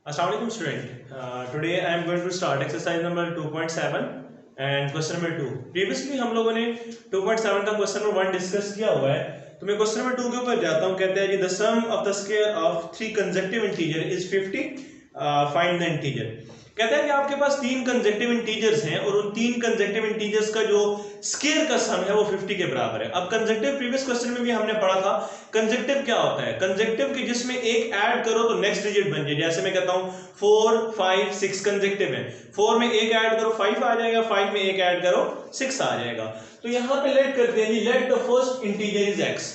Assalamualaikum student. Today I am going to start exercise number 2.7 and question number 2. Previously हम लोगों ने 2.7 का question number 1 discuss किया हुआ है, तो मैं क्वेश्चन नंबर 2 के ऊपर जाता हूँ. कहते हैं कि the sum of the square of 3 consecutive integer is 50. Find the integer. कहता है कि आपके पास 3 कंसेक्टिव इंटीजर्स हैं और उन 3 कंसेक्टिव इंटीजर्स का जो स्क्वायर का सम है वो 50 के बराबर है. अब कंसेक्टिव प्रीवियस क्वेश्चन में भी हमने पढ़ा था. कंसेक्टिव क्या होता है? कंसेक्टिव कि जिसमें एक ऐड करो तो नेक्स्ट डिजिट बन जाए. जैसे मैं कहता हूं 4 5 6 कंसेक्टिव है, 4 में एक ऐड करो 5 आ जाएगा, 5 में एक ऐड करो 6 आ जाएगा. तो यहां पे लेट करते हैं जी, let the first integer is x.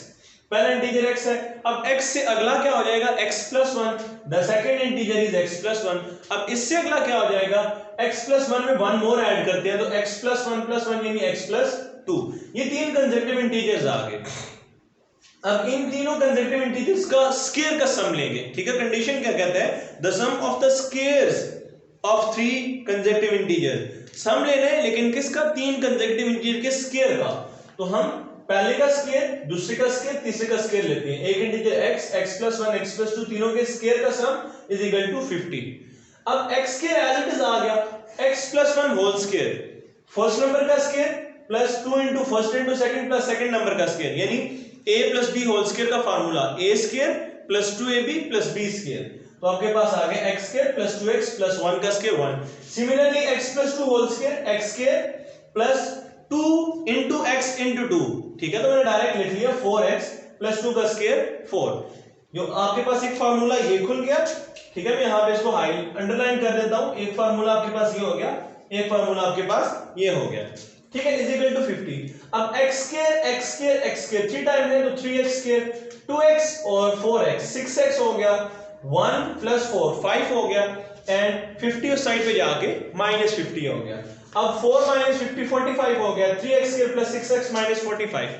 पहला इंटीजर x है. अब x से अगला क्या हो जाएगा? x plus 1. The second integer is x plus 1. अब इससे अगला क्या हो जाएगा? x plus 1 में 1 मोर ऐड करते हैं तो x plus 1 यानी x plus 2. ये तीन कंसेक्टिव इंटीजर्स आ गए. अब इन तीनों कंसेक्टिव इंटीजर्स का स्क्वायर का सम लेंगे. ठीक है, कंडीशन क्या कहता है? The sum of the squares of 3 consecutive integer. Sum लेना है लेकिन किसका? 3 कंसेक्टिव इंटीजर के स्क्वायर का. तो हम पहले का स्क्वायर, दूसरे का स्क्वायर, तीसरे का स्क्वायर लेते हैं. एक integer x, x plus 1, x plus 2 तीनों के स्क्वायर का सम इज इक्वल टू 50. अब x के एज इट इज आ गया x plus 1 whole square. First number का square plus 2 into first into second plus second number का स्क्वायर, यानी a plus b whole square का formula a square plus 2ab plus b square. तो आपके पास आ गया x square plus 2x plus 1 का square 1. Similarly x plus 2 whole square x square plus 2 into x into 2. ठीक है, तो मैंने डायरेक्ट लिख लिया 4x प्लस 2 का स्क्वायर 4. जो आपके पास एक फार्मूला ये खुल गया. ठीक है, मैं यहां पे इसको अंडरलाइन कर देता हूं. एक फार्मूला आपके पास ये हो गया, एक फार्मूला आपके पास ये हो गया. ठीक है, इज इक्वल टू 50. अब x स्क्वायर 3 टाइम है तो 3x स्क्वायर, 2x और 4x 6x हो गया, 1 प्लस 4 5 हो गया एंड 50 उस साइड पे जाके माइनस 50 हो गया. अब 4 माइनस 50 45 हो गया. 3x square plus 6x minus 45.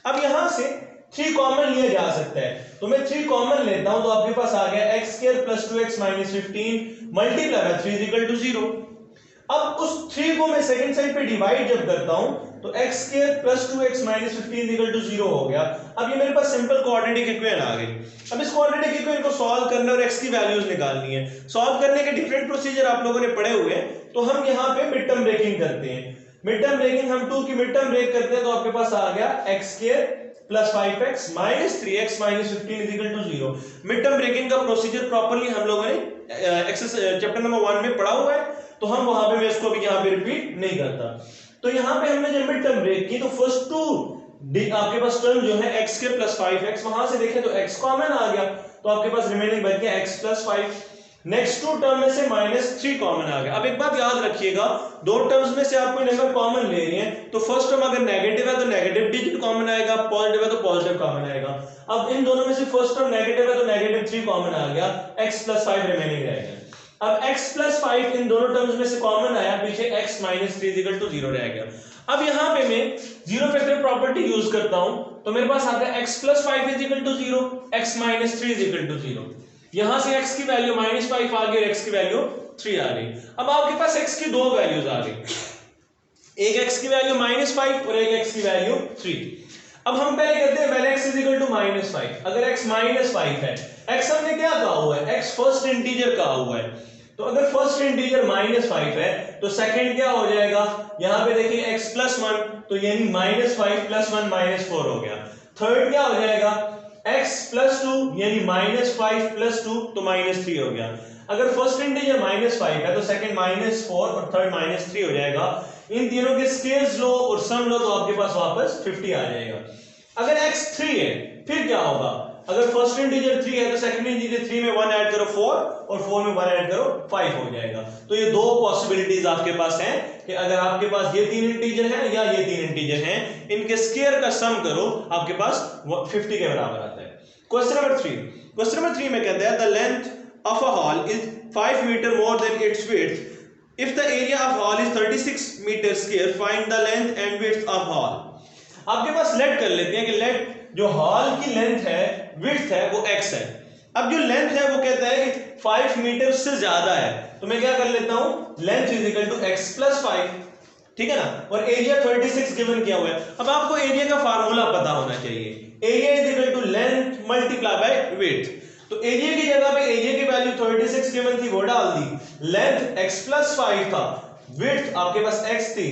अब यहां से 3 कॉमन लिया जा सकता है, तो मैं 3 कॉमन लेता हूं तो आपके पास आ गया x square plus 2x minus 15 multiply by 3 is equal to 0. अब उस 3 को मैं सेकंड साइड पे डिवाइड जब करता हूं तो x square plus 2x minus 15 is equal to 0 हो गया. अब ये मेरे पास सिंपल क्वाड्रेटिक इक्वेशन आ गई. अब इस क्वाड्रेटिक इक्वेशन को सॉल्व करना और x की वैल्यूज निकालनी है. सॉल्व करने के डिफरेंट प्रोसीजर आप लोगों ने पढ़े हुए हैं, तो हम यहां पे मिड टर्म ब्रेकिंग करते हैं. मिड टर्म ब्रेकिंग हम 2 की मिड टर्म ब्रेक करते हैं तो आपके पास आ गया x square plus 5x minus 3x minus 15 is equal to 0. Mid term breaking का प्रोसीजर प्रॉपर्ली हम लोगों ने एक्सरसाइज चैप्टर नंबर 1 में पढ़ा हुआ है, तो हम वहां पे मैं इसको अभी यहां पे रिपीट नहीं करता. तो यहां पे हमने जब मिड टर्म ब्रेक की तो फर्स्ट 2 आपके पास टर्म जो है x स्क्वायर प्लस 5x, वहां से देखें तो x कॉमन आ गया तो आपके पास रिमेनिंग बच गया x प्लस 5. नेक्स्ट 2 टर्म में से माइनस 3 कॉमन आ गया. अब एक बात याद रखिएगा, दो टर्म्स में से आप कोई नंबर कॉमन ले रहे हैं तो फर्स्ट टर्म अगर नेगेटिव है तो नेगेटिव डिजिट कॉमन आएगा, पॉजिटिव है तो पॉजिटिव कॉमन आएगा. अब इन दोनों में से फर्स्ट टर्म नेगेटिव है तो नेगेटिव 3 कॉमन आ गया, x प्लस 5 रिमेनिंग रहेगा. अब x प्लस 5 इन दोनों टर्म्स में से कॉमन आया, पीछे x माइनस 3 इक्वल टू 0 रह गया. अब यहां पे मैं जीरो फैक्टर प्रॉपर्टी यूज करता हूं तो मेरे पास आता है x plus 5 is equal to 0, x minus 3 is equal to 0. यहां से x की वैल्यू माइनस 5 आ गई और x की वैल्यू 3 आ गई. अब आपके पास x की दो वैल्यूज आ गई, एक x की वैल्यू माइनस 5 और एक x की वैल्यू 3. अब हम पहले करते हैं पहले x is equal to minus 5. अगर x माइनस 5 है, x हमने क्या कहा हुआ है? x फर्स्ट इंटीजर कहा हुआ है. तो अगर फर्स्ट इंटीजर माइनस 5 है तो सेकंड क्या हो जाएगा? यहां पे देखिए x प्लस 1 तो यानी माइनस 5 प्लस 1 माइनस 4 हो गया. थर्ड क्या हो जाएगा? x प्लस 2 यानी माइनस 5 प्लस 2 तो माइनस 3 हो गया. अगर फर्स्ट इंटीजर माइनस 5 है तो सेकंड माइनस 4 और थर्ड माइनस 3 हो जाएगा. इन तीनों के स्क्वायर्स लो और सम लो तो आपके पास वापस 50 आ जाएगा. अगर x 3 है फिर क्या होगा? अगर फर्स्ट इंटीजर 3 है तो सेकंड इंटीजर 3 में 1 ऐड करो 4 और 4 में 1 ऐड करो 5 हो जाएगा. तो ये दो पॉसिबिलिटीज आपके पास हैं कि अगर आपके पास ये 3 इंटीजर हैं या ये 3 इंटीजर हैं, इनके स्क्वायर का सम करो आपके पास 50 के बराबर आता है. Question number 3. क्वेश्चन नंबर 3 में कहता है the length of a hall is 5 metre more than its width. If the area of hall is 36 metre square find the length and width of hall. आपके पास लेट कर लेते हैं कि late जो हॉल की लेंथ है, विड्थ है वो x है. अब जो लेंथ है वो कहता है कि 5 मीटर से ज्यादा है, तो मैं क्या कर लेता हूं? Length is equal to x plus 5. ठीक है ना, और एरिया 36 गिवन किया हुआ है. अब आपको एरिया का फार्मूला पता होना चाहिए. Area is equal to length multiply by width. तो एरिया की जगह पे एरिया की वैल्यू 36 गिवन थी, वो डाल दी। लेंथ x प्लस 5 था, विड्थ आपके पास x थी,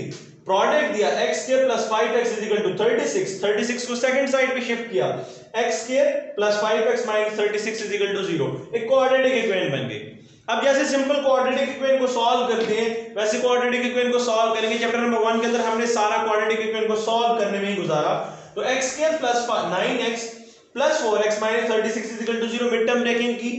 प्रोडक्ट दिया x square plus 5x is equal to 36। 36 को सेकंड साइड पे शिफ्ट किया, x square plus 5x minus 36 is equal to 0। एक क्वाड्रेटिक इक्वेशन बन गई। अब जैसे सिंपल क्वाड्रेटिक इक्वेशन को सॉल्व करते हैं वैसे क्वाड्रेटिक इक्वेशन को सॉल्व करेंगे। चैप्टर नंबर 1 के अंदर हमने सारा क्वाड्रेटिक इक्वेशन को सॉल्व करने में ही गुजारा। तो x square plus 9x plus 4x minus 36 is equal to 0। Mid term breaking की,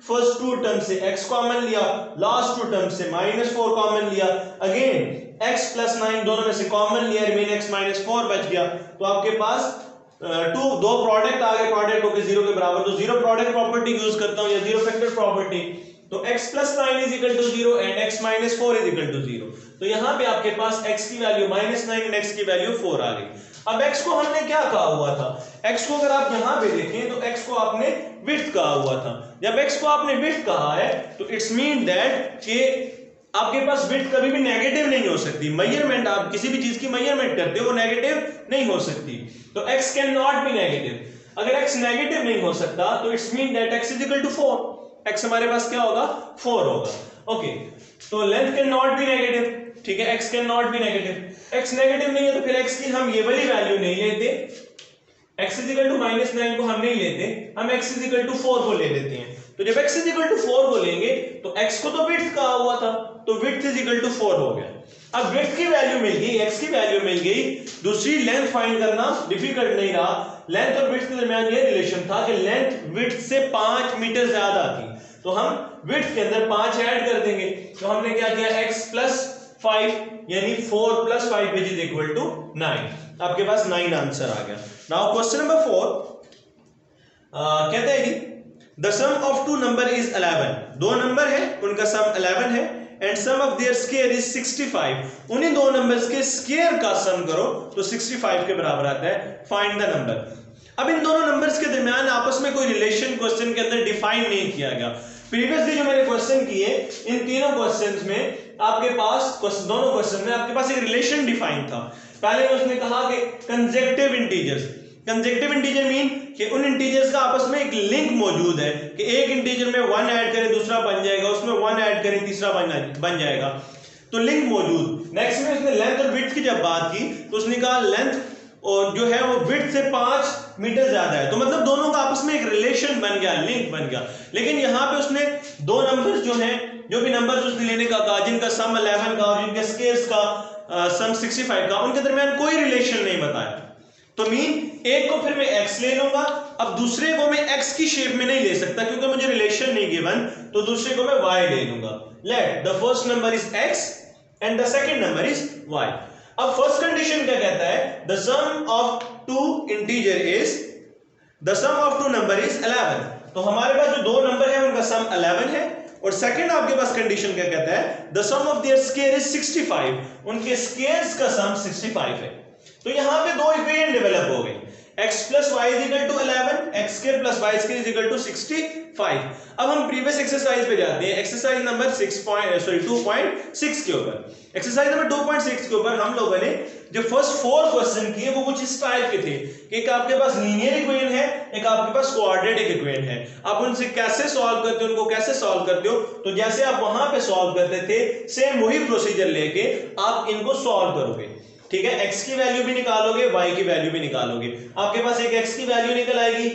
फर्स्ट टू टर्म से x कॉमन लिया, लास्ट टू टर्म से -4 कॉमन लिया, अगेन x प्लस 9 दोनों में से कॉमन लिया, रिमेन x माइनस 4 बच गया। तो आपके पास दो प्रोडक्ट आ गए, प्रोडक्ट होके 0 के बराबर। तो जीरो प्रोडक्ट प्रॉपर्टी यूज करता हूं या जीरो फैक्टर प्रॉपर्टी। तो x plus 9 is equal to 0 and x minus 4 is equal to 0। तो यहां पे आपके पास x की वैल्यू -9 एंड x की वैल्यू 4 आ गई। अब x को हमने क्या कहा हुआ था? x को अगर आप यहां पे देखें तो x को आपने विड्थ कहा हुआ था। जब x को आपने विड्थ कहा है तो इट्स मीन दैट कि आपके पास विड्थ कभी भी नेगेटिव नहीं हो सकती। मेजरमेंट, आप किसी भी चीज की मेजरमेंट करते हो वो नेगेटिव नहीं हो सकती। तो x can not be negative. अगर x नेगेटिव नहीं हो सकता तो it's mean that x is equal to 4। x हमारे पास क्या होगा? 4 होगा। ओके, तो length can not be negative, ठीक है, x can not be negative. x negative नहीं है तो फिर x की हम ये वाली वैल्यू नहीं लेते, x इज इक्वल टू -9 को हम नहीं लेते, हम x इज इक्वल टू 4 को ले लेते हैं। तो जब x इज इक्वल टू 4 को लेंगे तो x को तो विड्थ कहा हुआ था, तो विड्थ इज इक्वल टू 4 हो गया। अब विड्थ की वैल्यू मिल गई, x की वैल्यू मिल गई, दूसरी लेंथ फाइंड करना डिफिकल्ट नहीं रहा। लेंथ और विड्थ के दरमियान ये रिलेशन था कि लेंथ विड्थ से 5 मीटर ज्यादा थी, तो हम विड्थ के अंदर 5 ऐड कर देंगे। तो हमने क्या किया, x प्लस 5 यानी 4 plus 5 which is equal to 9। आपके पास 9 आंसर आ गया। नाउ क्वेश्चन नंबर 4 कहता है कि the sum of two number is 11। दो नंबर है, उनका सम 11 है and sum of their square is 65। उन्हीं दो नंबर्स के स्क्वायर का सम करो तो 65 के बराबर आता है। Find the number. अब इन दोनों नंबर्स के दरमियान आपस में कोई रिलेशन क्वेश्चन के अंदर डिफाइन नहीं किया गया। प्रीवियसली जो मैंने क्वेश्चन किए, इन तीनों क्वेश्चंस में आपके पास दोनों क्वेश्चन में आपके पास एक रिलेशन डिफाइन था। पहले उसने कहा कि consecutive integers, consecutive integer mean कि उन इंटीजर्स का आपस में एक लिंक मौजूद है कि एक इंटीजर में 1 ऐड करें दूसरा बन जाएगा, उसमें 1 ऐड करें तीसरा बन जाएगा, तो लिंक मौजूद। नेक्स्ट में उसने लेंथ और विड्थ की जब बात की तो उसने कहा लेंथ और जो है वो विड्थ से 5 मीटर ज्यादा है, तो मतलब दोनों का आपस में एक रिलेशन बन गया, लिंक बन गया। लेकिन यहाँ पे उसने दो नंबर्स जो हैं, जो भी नंबर्स उसने लेने का कहा, जिनका सम 11 का और जिनके स्क्वायर्स का सम 65 का, उनके दरमियान कोई रिलेशन नहीं बताया। तो मीन एक को फिर मैं x ले लूंगा, अब दूसरे को मैं x की शेप में नहीं ले सकता क्योंकि मुझे रिलेशन नहीं गिवन, तो दूसरे को मैं y ले लूंगा। Let the first number is x and the second number is y। अब फर्स्ट कंडीशन क्या कहता है? The sum of two integer is, the sum of two number is 11। तो हमारे पास जो दो नंबर है उनका सम 11 है। और सेकंड आपके पास कंडीशन क्या कहता है? The sum of their square is 65। उनके स्क्वायर्स का सम 65 है। तो यहां पे दो इक्वेशन डेवलप हो गई, x plus y is equal to 11, x square plus y square is equal to 65। अब हम प्रीवियस एक्सरसाइज पे जाते हैं, एक्सरसाइज नंबर 2.6 के ऊपर। एक्सरसाइज नंबर 2.6 के ऊपर हम लोगों ने जो फर्स्ट 4 क्वेश्चन किए वो कुछ इस टाइप के थे कि एक आपके पास लीनियर इक्वेशन है, एक आपके पास क्वाड्रेटिक इक्वेशन है। आप उनसे कैसे सॉल्व करते हो, उनको कैसे सॉल्व करते हो, तो जैसे आप वहां पे सॉल्व करते थे सेम वही प्रोसीजर लेके आप इनको सॉल्व करोगे, ठीक है। x की वैल्यू भी निकालोगे, y की वैल्यू भी निकालोगे। आपके पास एक x की वैल्यू निकल आएगी,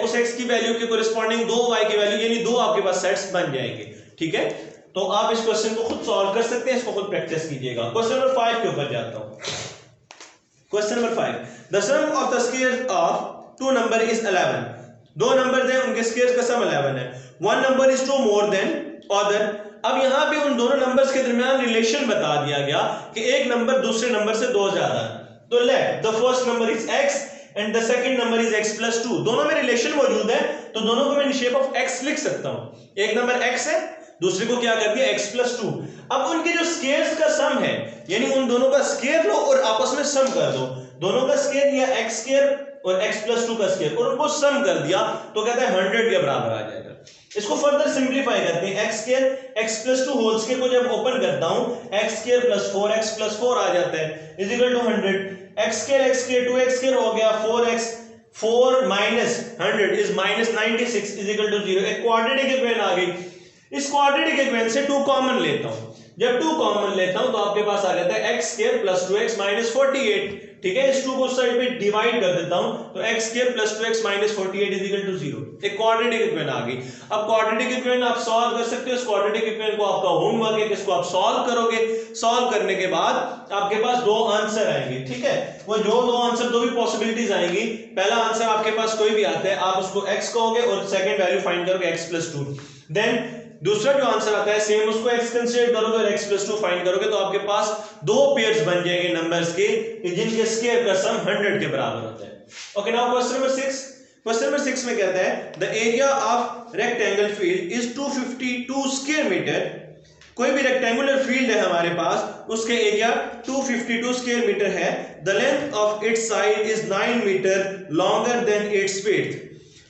उस x की वैल्यू के कोरिस्पोंडिंग दो y की वैल्यू, यानी दो आपके पास सेट्स बन जाएंगे, ठीक है। तो आप इस क्वेश्चन को खुद सॉल्व कर सकते हैं, इसको खुद प्रैक्टिस कीजिएगा। क्वेश्चन नंबर 5 के ऊपर जाता हूं। Question number 5, the sum of the square of two number is 11। दो नंबर्स हैं, उनके स्क्वायर्स का सम 11 है। One number is two more than other. अब यहां पे उन दोनों नंबर्स के दरमियान रिलेशन बता दिया गया कि एक नंबर दूसरे नंबर से 2 ज्यादा है। तो late the first number is x and the second number is x plus 2। दोनों में रिलेशन मौजूद है तो दोनों को मैं इन शेप ऑफ x लिख सकता हूं। एक नंबर x है, दूसरे को क्या कर दिया x प्लस 2। अब उनके जो स्क्वायर्स का सम है, यानी उन दोनों का स्क्वायर लो और आपस में सम कर दो। दोनों का स्क्वायर लिया x स्क्वायर और x प्लस 2 का स्क्वायर और उनको सम कर दिया तो कहता है 100 के बराबर आ जाएगा। इसको फर्दर सिंपलीफाई करते हैं, x square x plus 2 whole square को जब ओपन करता हूं x square plus 4x plus 4 आ जाता है is equal to 100। x square 2x square हो गया 4x 4 minus 100 is minus 96 is equal to 0। एक क्वाड्रेटिक इक्वेशन आ गई। इस क्वाड्रेटिक इक्वेशन से 2 कॉमन लेता हूं। जब 2 कॉमन लेता हूं तो आपके पास आ जाता है x square plus 2x minus 48। ठीक है, इस 2 को उस साइड पे डिवाइड कर देता हूं तो x square plus 2x minus 48 is equal to 0। एक क्वाड्रेटिक इक्वेशन आ गई। अब क्वाड्रेटिक इक्वेशन आप सॉल्व कर सकते हो। इस क्वाड्रेटिक इक्वेशन को आपका होमवर्क है कि इसको आप सॉल्व करोगे। सॉल्व करने के बाद आपके पास दो आंसर आएंगे। ठीक है, वो जो दो आंसर, दो भी पॉसिबिलिटीज आएंगी। पहला आंसर आपके पास कोई भी आता है, आप उसको x कहोगे और सेकंड वैल्यू फाइंड करोगे x प्लस 2। देन दूसरा जो आंसर आता है सेम उसको x कंसीडर करोगे और x प्लस 2 फाइंड करोगे तो आपके पास दो पेयर्स बन जाएंगे नंबर्स के जिनके स्क्वायर का सम 100 के बराबर होता है। Okay, now question number 6। Question number 6 में कहता है the area of rectangle field is 252 square metre. कोई भी रेक्टेंगुलर फील्ड है हमारे पास, उसके एरिया 252 स्क्वायर मीटर है। The length of its side is 9 metre longer than its width.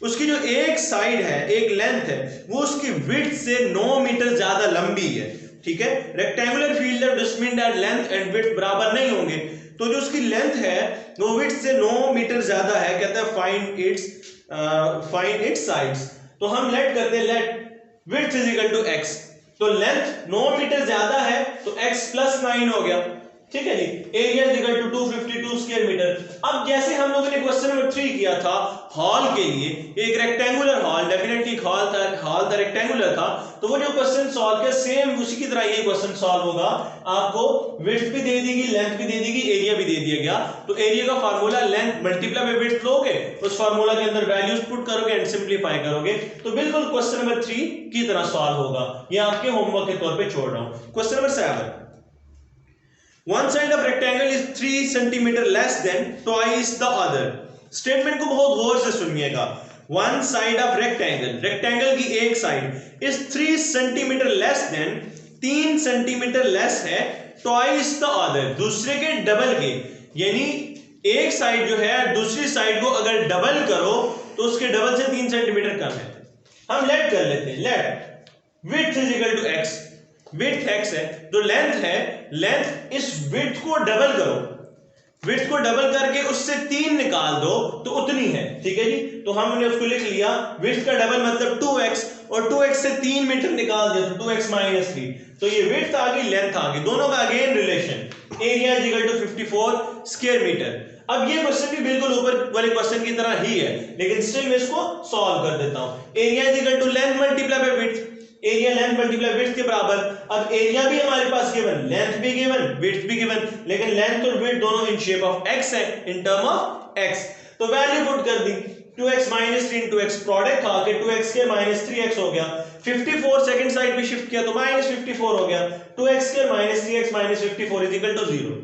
उसकी जो एक साइड है, एक लेंथ है, वो उसकी विड्थ से 9 मीटर ज्यादा लंबी है। ठीक है, रेक्टेंगुलर फील्ड है, this mean that length and width बराबर नहीं होंगे, तो जो उसकी लेंथ है वो विड्थ से 9 मीटर ज्यादा है। कहता है फाइंड इट्स साइड्स। तो हम लेट करते हैं, let width is equal to x। तो लेंथ 9 मीटर ज्यादा है तो x प्लस 9 हो गया। ठीक है जी, area is equal to 252 square metre. अब जैसे हम लोगों ने क्वेश्चन नंबर 3 किया था हॉल के लिए, एक रेक्टेंगुलर हॉल, डेफिनेटली हॉल था रेक्टेंगुलर था, तो वो जो क्वेश्चन सॉल्व किया सेम उसी की तरह ये क्वेश्चन सॉल्व होगा। आपको विड्थ भी दे देगी, लेंथ भी दे देगी, एरिया भी दे दिया गया। तो एरिया का formula length multiply by width लोगे, उस फार्मूला के अंदर वैल्यूज पुट करोगे एंड सिंपलीफाई करोगे तो बिल्कुल क्वेश्चन नंबर 3 की तरह सॉल्व होगा। ये आपके होमवर्क के तौर पे छोड़ रहा हूं। Question number 7, one side of rectangle is 3 centimeter less than twice the other। Statement को बहुत गौर से सुनिएगा। one side of rectangle, rectangle की एक side is 3 centimeter less than 3 centimetre less है twice the other, दूसरे के डबल के। यानी एक साइड जो है दूसरी साइड को अगर डबल करो तो उसके डबल से 3 सेंटीमीटर कम है। हम लेट कर लेते हैं, let width is equal to x, width x है, जो लेंथ है, लेंथ इस विड्थ को डबल करो, विड्थ को डबल करके उससे 3 निकाल दो तो उतनी है। ठीक है जी, तो हमने उसको लिख लिया, विड्थ का डबल मतलब 2x और 2x से 3 मीटर निकाल दिया तो 2x माइनस 3। तो ये विड्थ आ गई, लेंथ आ गई, दोनों का again relation. Area is equal to 54 square metre. अब ये क्वेश्चन भी बिल्कुल ऊपर वाले क्वेश्चन की तरह ही है, लेकिन स्टिल मैं इसको सॉल्व कर देता हूं। Area is equal to length multiply by width, area length multiply width के बराबर। अब एरिया भी हमारे पास गिवन, लेंथ भी गिवन, विड्थ भी गिवन, लेकिन लेंथ और विड्थ दोनों इन शेप ऑफ x है, इन टर्म ऑफ x। तो वैल्यू पुट कर दी, 2x minus 3 into x, product खा के 2x के माइनस 3x हो गया। 54 सेकंड साइड पे शिफ्ट किया तो माइनस 54 हो गया। 2x के minus 3x minus 54 is equal to 0।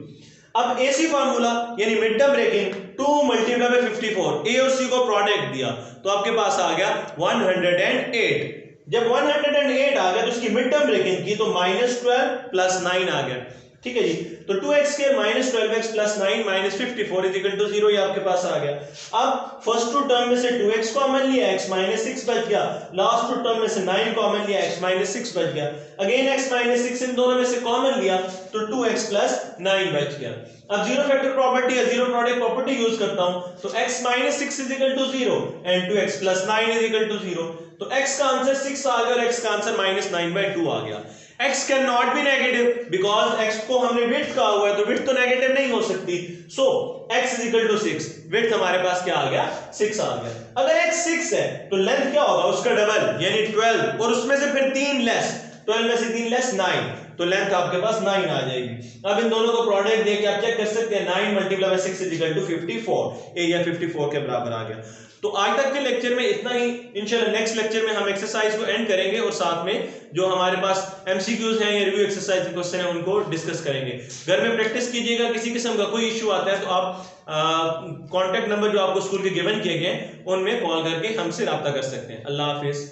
अब AC फार्मूला यानी mid term breaking 2 multiply by 54, A और C को प्रोडक्ट दिया तो आपके पास आ गया 108। जब 108 आ गया तो उसकी मिड टर्म ब्रेकिंग की तो -12 प्लस 9 आ गया। ठीक है जी, तो 2x के minus 12x plus 9 minus 54 is equal to 0, ये आपके पास आ गया। अब फर्स्ट टू टर्म में से 2x कॉमन लिया, x माइनस 6 बच गया। लास्ट टू टर्म में से 9 कॉमन लिया, x माइनस 6 बच गया। अगेन x माइनस 6 इन दोनों में से कॉमन लिया तो 2x प्लस 9 बच गया। अब जीरो फैक्टर प्रॉपर्टी या जीरो प्रोडक्ट प्रॉपर्टी यूज करता हूं तो x minus 6 is equal to 0 and 2x plus 9 is equal to 0। तो x का आंसर 6 आ गया और x का आंसर -9/2 आ गया। x can not be negative because x को हमने विड्थ कहा हुआ है तो विड्थ तो नेगेटिव नहीं हो सकती। So x is equal to 6, width हमारे पास क्या आ गया, 6 आ गया। अगर x 6 है तो लेंथ क्या होगा, उसका डबल यानी 12 और उसमें से फिर 3 लेस, 12 में से 3 लेस 9, तो लेंथ आपके पास 9 आ जाएगी। अब इन दोनों को प्रोडक्ट देके आप चेक कर सकते हैं, 9 multiply by 6 is equal to 54, area 54 के बराबर आ गया। तो आज तक के लेक्चर में इतना ही। इंशाल्लाह नेक्स्ट लेक्चर में हम एक्सरसाइज को एंड करेंगे और साथ में जो हमारे पास एमसीक्यूज हैं या रिव्यू एक्सरसाइज के क्वेश्चन हैं उनको डिस्कस करेंगे। घर में प्रैक्टिस कीजिएगा, किसी किस्म का कोई इश्यू आता है तो आप कॉन्टैक्ट नंबर जो आपको स्कूल के गिवन किए गए उनमें कॉल करके हमसे रब्ता कर सकते हैं। अल्लाह हाफिज।